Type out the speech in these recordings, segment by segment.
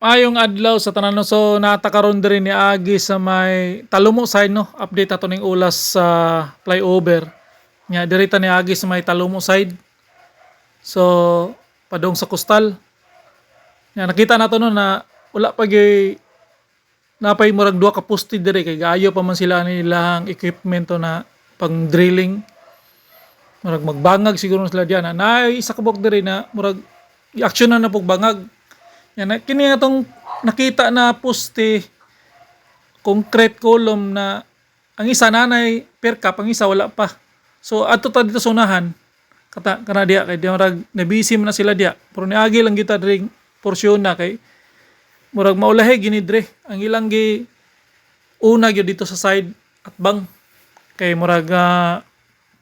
Maayong adlaw sa tanan no. So natakaron diri ni agi sa may Talumo side no. Update ato ning ulas sa flyover. Nya diri ta ni agi sa may Talumo side. So padong sa Kustal. Nya nakita nato no na wala pa gyud napay murag duha ka poste diri kay gaayo pa man sila nilang equipment to na pang drilling. Murag magbangag siguro sila diyan. Na isa ka buk diri na murag i-action na pug bangag. Yan, kini atong nakita na poste concrete column na ang isa nanay per cap, ang isa wala pa. So adto ta dito sa unahan kata kana diya kay diya murag nabisi man na sila diya. Pero niagi lang kita dring porsyon na kay murag maulahe gini dre. Ang ilang gi una gyud dito sa side at bang kay murag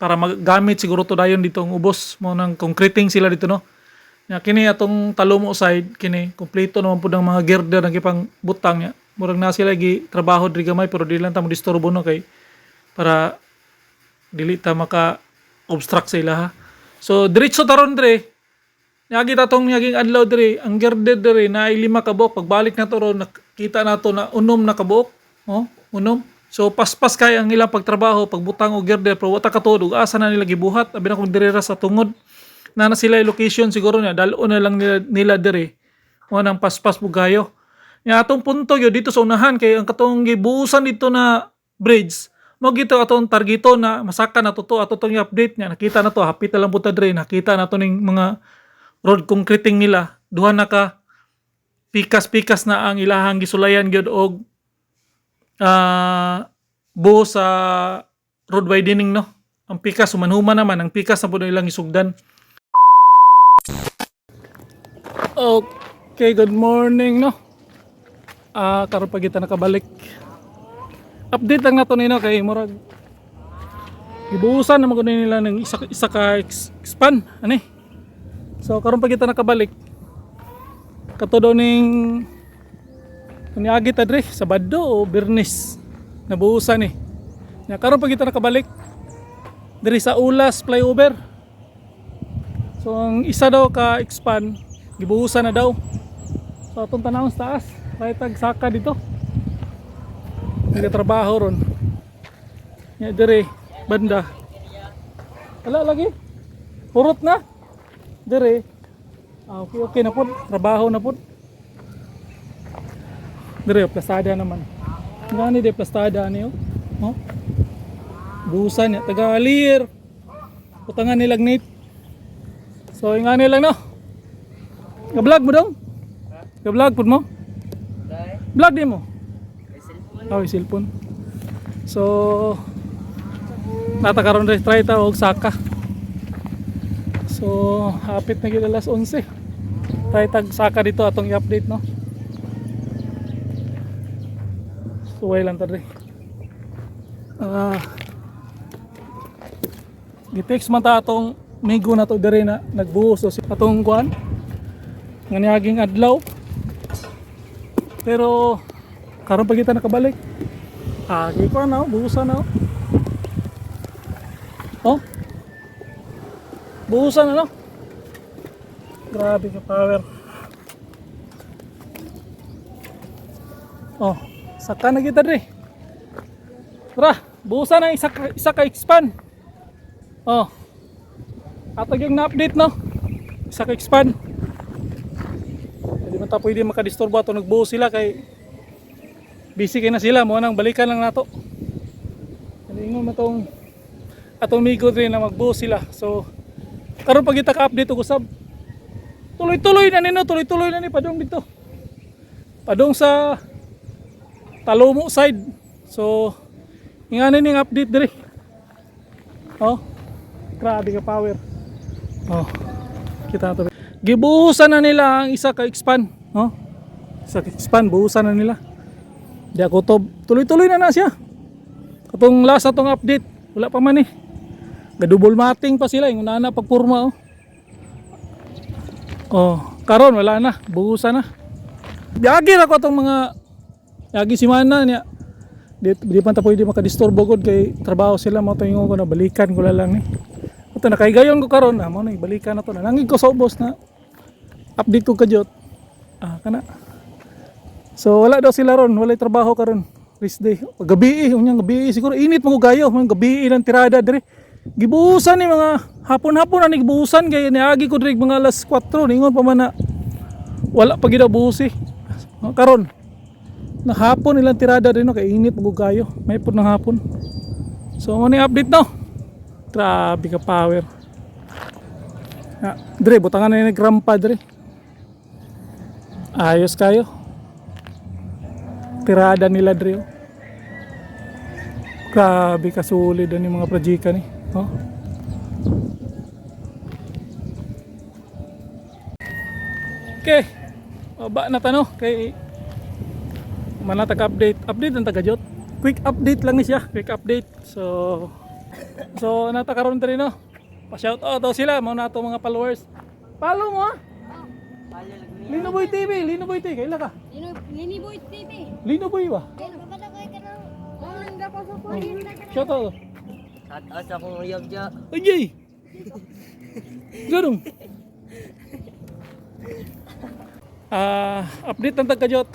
para magamit siguro to dayon dito ang ubos mo nang concreting sila dito no. Nya kini atong Talumo side kini kompleto naman pud ang mga girder ang ipang butang nya. Murag na sila gi trabaho diri gamay pero dili lang ta mo disturbo no kay para dili ta maka obstruct sa ilaha. So diretso taron dire. Nyagi ta tong nyaging adlaw dire, ang girder dire na 5 ka buok pagbalik na to ron nakita nato na unom na ka buok. Oh, unom. So paspas kay ang ilang pagtrabaho pagbutang og girder pero wata ka tuod ug asa na nila gibuhat abi na kung dire ra sa tungod na sila location siguro niya dalo na lang nila dire mo nang paspas bugayo nya atong punto yo dito sa unahan kay ang katong gibuusan dito na bridge mo gito atong targeto na masaka na to ato tong i-update niya nakita na to hapit na lang punta dire nakita na to ning mga road concreting nila duha na ka pikas na ang ilahang gisulayan gyud og buo sa road widening no ang pikas human naman ang pikas na pud ilang isugdan. Okay, good morning no. Karon pa kita nakabalik. Update lang nato nino kay murag gibuusan naman kuno nila ng isa ka expand ani. So karon pa kita nakabalik. Kato daw ning niagi ta dre Sabado o Biyernes nabuusan eh. Nya karon pa kita nakabalik diri sa Ulas flyover. So ang isa daw ka expand gibuhusan na daw. So atong tanawon sa taas, tag saka dito. Nagatrabaho ron. Nya dire banda. Wala lagi. Purot na. Dire. Okay na pud, trabaho na pud. Dire plastada naman. Ngani de plastada niyo? No? Buhusan niya taga alir. Utangan nilang nit. So ingani lang no. Ga-vlog mo dong? Ga-vlog pud mo? Vlog di mo? Oh, cellphone. So natakaron rin try ta og saka. So hapit na gid alas 11. Try tag saka dito atong i-update no. So way lang ta rin. Gitext man ta atong migo na to diri na nagbuhos so atong kuan nga niaging adlaw pero karon pa kita nakabalik ko na buhusan na buhusan na no grabe ka power saka na kita dre tara buhusan na isa ka expand ato yung na-update no isa ka expand hindi man ta pwede makadisturbo ato nagbuo sila kay busy kay na sila mo nang balikan lang nato ingon mo tong atong migo rin na magbuo sila so karon pag kita ka-update og usab tuloy-tuloy na ni padong dito padong sa Talumo side so ingani ning update diri grabe ka power kita to gibuhusan na nila ang isa ka expand isa ka expand buhusan na nila di ako to tuloy-tuloy na siya katong last atong update wala pa man gadouble mating pa sila yung una na pagpurma karon wala na buhusan na diagi ra ko atong mga diagi simana niya di pa ta pwede makadisturbo gud kay trabaho sila mo to ingon ko na balikan ko lang ni ito nakaigayon ko karon mo na ibalikan na to na nangig ko sa ubos na update ko kadyot kana So wala daw sila ron, walay trabaho karon. Rest day. Gabi unyang gabi siguro init mo gayo, man gabi lang tirada dire. Gibuusan ni mga hapon-hapon ani gibuusan kay niagi ko dire mga alas 4 ningon pa man na wala pa gid buusi. Karon na hapon ilang tirada din no kay init mo gayo. May pud ng hapon. So mo ni update no. Grabe ka power. Dire butangan na ni Grandpa dire. Ayos kayo. Tirada nila Dre. Grabe kasulid ang mga projika ni. Oh. Okay. Baba na tano kay manatag update. Update ang taga-jot. Quick update lang ni siya. Quick update. So natakaroon rin no. Pa-shout out daw sila mga nato mga followers. Follow mo ha. Linoboy TV, Linoboy TV, kaila ka? Linoboy TV. Linoboy ba? Shout out. Shout out sa akong uyab dya. Ajay! Ganun. Update ng tagkajot.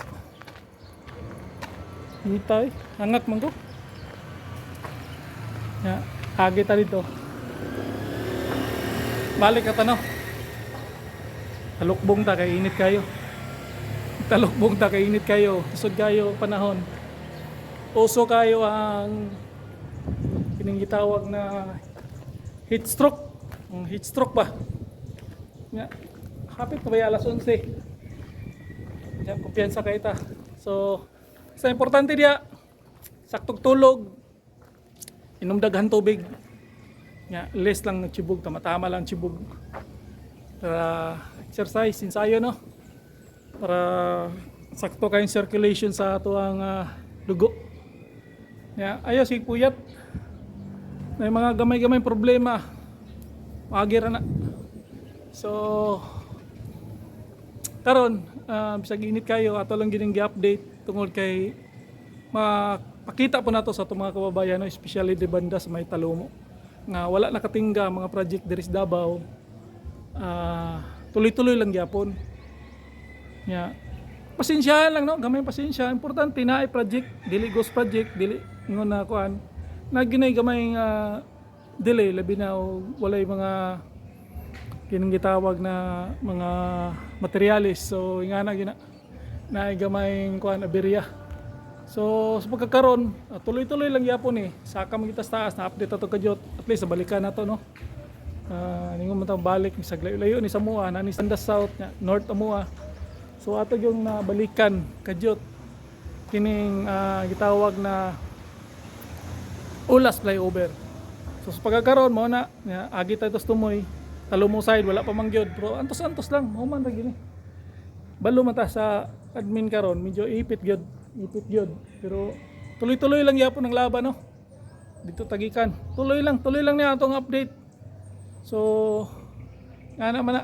Hitay, hangak man ko. Agi ta dito. Balik ka tanaw. Talukbong ta kay init kayo. Talukbong ta kay init kayo. Isod kayo panahon. Uso kayo ang kining gitawag na heat stroke. Heat stroke ba? Nga, hapit na ba alas 11? Yan, kumpiyansa kayo ta. So, sa importante diya, saktog tulog, inom daghan tubig. Nga, less lang ng chibog, tama-tama lang chibog. Para exercise, ensayo no? Para sakto kayong circulation sa ato ang dugo. Ayos, puyat. May mga gamay-gamay problema. Magira na. So, karon bisag init kayo, ato lang gining gi-update tungod kay mapakita po nato sa atong mga kababayan, no? Especially di banda sa may Talumo. Nga wala nakatingga mga project diri sa Davao. Tuloy-tuloy lang gyapon. Pasensyahan lang no, gamay pasensya. Importante na project, dili ghost project, dili ingon na kuan. Naginay gamay delay labi na walay mga kining gitawag na mga materyales. So ingana gina na gamay kuan aberya. So sa pagkakaron, tuloy-tuloy lang gyapon Saka mo kita sa taas na update ato kajot. At least balikan nato no. Ningon man tang balik misag layo-layo ni Samua na ni Sanda South North Amua. So ato yung nabalikan kajot kining gitawag na Ulas flyover. So sa pagkakaroon mo na agi tayo tumoy Talumo side wala pa mangyod pero antos-antos lang human ra gini. Balo mata sa admin karon medyo ipit gyud pero tuloy-tuloy lang yapon ang laban no. Dito tagikan. Tuloy lang niya atong update. So nga naman na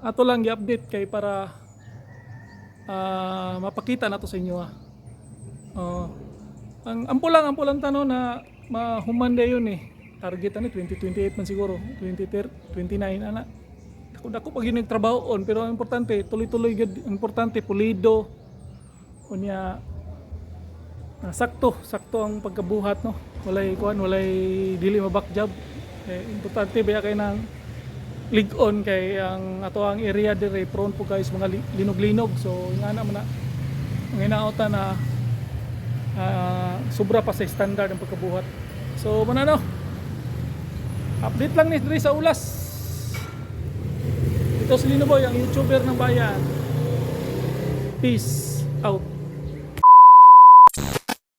ato lang i-update kay para mapakita nato sa inyo ang ampulang tano na mahumanda yun target 2028 man siguro 2029 ana dako pag yun trabaho on pero ang importante tuloy-tuloy gud importante pulido unya sakto ang pagkabuhat no walay dili mabak job importante ba kay nang lig-on kay ang ato ang area dire prone po guys mga linog-linog so nga naman na ang inaota na sobra pa sa standard ang pagkabuhat. So muna no update lang ni dire sa Ulas. Ito si Linoboy ang YouTuber ng bayan. Peace out.